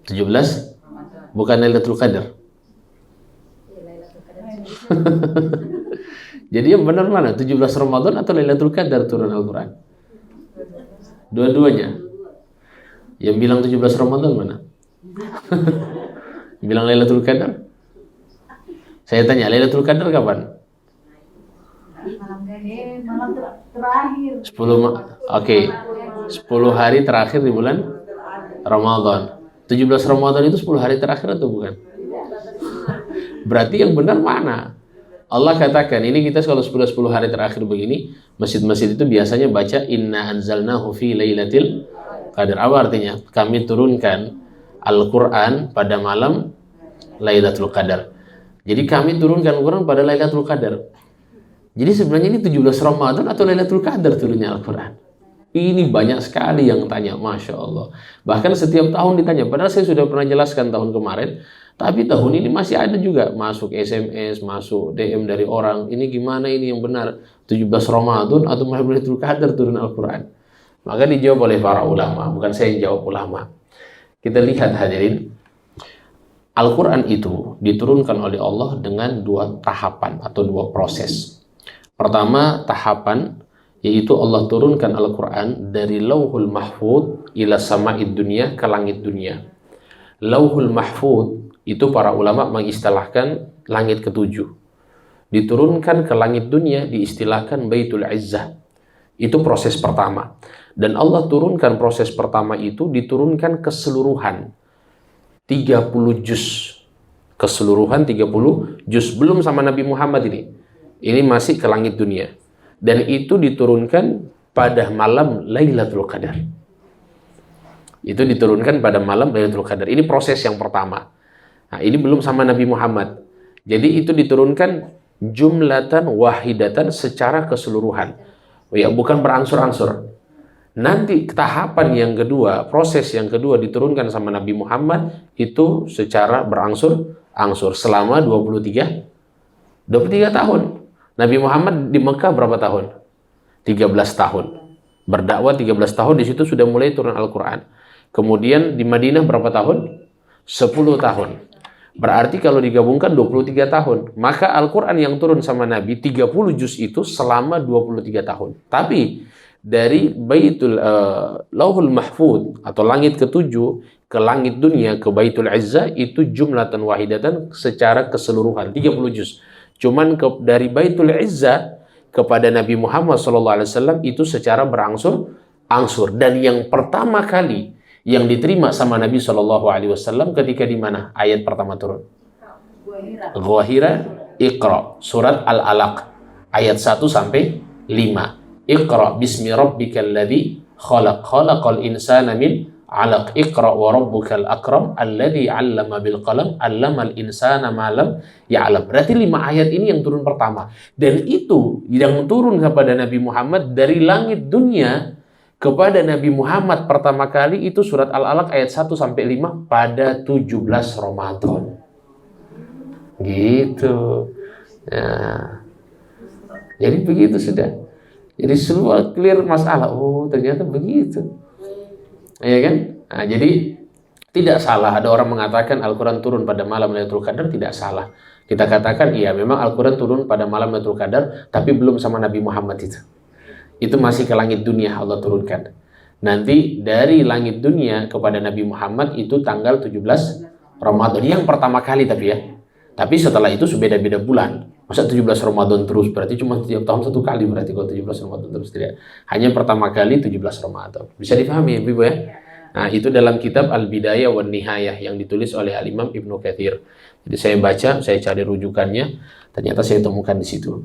17 bukan Lailatul Qadar. Jadi yang benar mana? 17 Ramadan atau Lailatul Qadar turun Al-Quran? Dua-duanya. Yang bilang 17 Ramadan mana? Bilang Lailatul Qadar? Saya tanya, Lailatul Qadar kapan? Malam terakhir. 10 hari terakhir di bulan Ramadan. 17 Ramadan itu 10 hari terakhir atau bukan? Berarti yang benar mana? Allah katakan, ini kita kalau 10 hari terakhir begini, masjid-masjid itu biasanya baca inna anzalnahu fi lailatul qadar. Apa artinya? Kami turunkan Al-Quran pada malam Lailatul Qadar. Jadi kami turunkan Al-Quran pada Lailatul Qadar. Jadi sebenarnya ini 17 Ramadan atau Lailatul Qadar turunnya Al-Quran? Ini banyak sekali yang tanya, Masya Allah. Bahkan setiap tahun ditanya, padahal saya sudah pernah jelaskan tahun kemarin, tapi tahun ini masih ada juga masuk SMS, masuk DM dari orang, ini gimana ini yang benar, 17 Ramadan atau Lailatul Qadar turun Al-Quran? Maka dijawab oleh para ulama, bukan saya yang jawab, ulama. Kita lihat hadirin, Al-Quran itu diturunkan oleh Allah dengan 2 tahapan atau 2 proses. Pertama tahapan, yaitu Allah turunkan Al-Quran dari Lauhul Mahfud ila sama'id dunia, ke langit dunia. Lauhul Mahfud itu para ulama mengistilahkan langit ke-7. Diturunkan ke langit dunia diistilahkan Baitul Izzah. Itu proses pertama. Dan Allah turunkan proses pertama itu diturunkan keseluruhan 30 juz. Keseluruhan 30 juz, belum sama Nabi Muhammad ini. Ini masih ke langit dunia. Dan itu diturunkan pada malam Lailatul Qadar. Itu diturunkan pada malam Lailatul Qadar. Ini proses yang pertama. Nah, ini belum sama Nabi Muhammad. Jadi itu diturunkan jumlatan wahidatan secara keseluruhan. Ya, bukan berangsur-angsur. Nanti tahapan yang kedua, proses yang kedua diturunkan sama Nabi Muhammad itu secara berangsur-angsur selama 23 tahun. Nabi Muhammad di Mekah berapa tahun? 13 tahun. Berdakwah 13 tahun, di situ sudah mulai turun Al-Quran. Kemudian di Madinah berapa tahun? 10 tahun. Berarti kalau digabungkan 23 tahun. Maka Al-Quran yang turun sama Nabi 30 juz itu selama 23 tahun. Tapi dari Baitul Lauhul Mahfud atau langit ke-7 ke langit dunia ke Baitul Izzah itu jumlatan wahidatan secara keseluruhan 30 juz. Cuman dari Baitul Izzah kepada Nabi Muhammad SAW itu secara berangsur-angsur. Dan yang pertama kali yang diterima sama Nabi SAW ketika di mana ayat pertama turun? Ghafira Iqra, surat Al-Alaq ayat 1 sampai 5. Iqra bismi rabbikal ladzi khalaq, khalaqal insana min 'alaq, Iqra wa rabbukal akram alladzi 'allama bil qalam 'allamal insana ma lam ya'lam. Berarti 5 ayat ini yang turun pertama. Dan itu yang turun kepada Nabi Muhammad dari langit dunia kepada Nabi Muhammad pertama kali itu surat Al-Alaq ayat 1 sampai 5 pada 17 Ramadan. Gitu. Nah, jadi begitu sudah. Jadi semua clear masalah. Oh, ternyata begitu. Ya kan? Nah, jadi tidak salah ada orang mengatakan Al-Quran turun pada malam Lailatul Qadar, tidak salah. Kita katakan iya, memang Al-Quran turun pada malam Lailatul Qadar, tapi belum sama Nabi Muhammad itu. Itu masih ke langit dunia Allah turunkan. Nanti dari langit dunia kepada Nabi Muhammad itu tanggal 17 Ramadan yang pertama kali tapi ya. Tapi setelah itu beda-beda bulan. Masa 17 Ramadan terus? Berarti cuma setiap tahun 1 kali berarti kalau 17 Ramadan terus, tidak. Hanya pertama kali 17 Ramadan. Bisa difahami Ibu ya? Nah, itu dalam kitab Al-Bidayah wan Nihayah yang ditulis oleh Al-Imam Ibnu Katsir. Jadi saya baca, saya cari rujukannya, ternyata saya temukan di situ.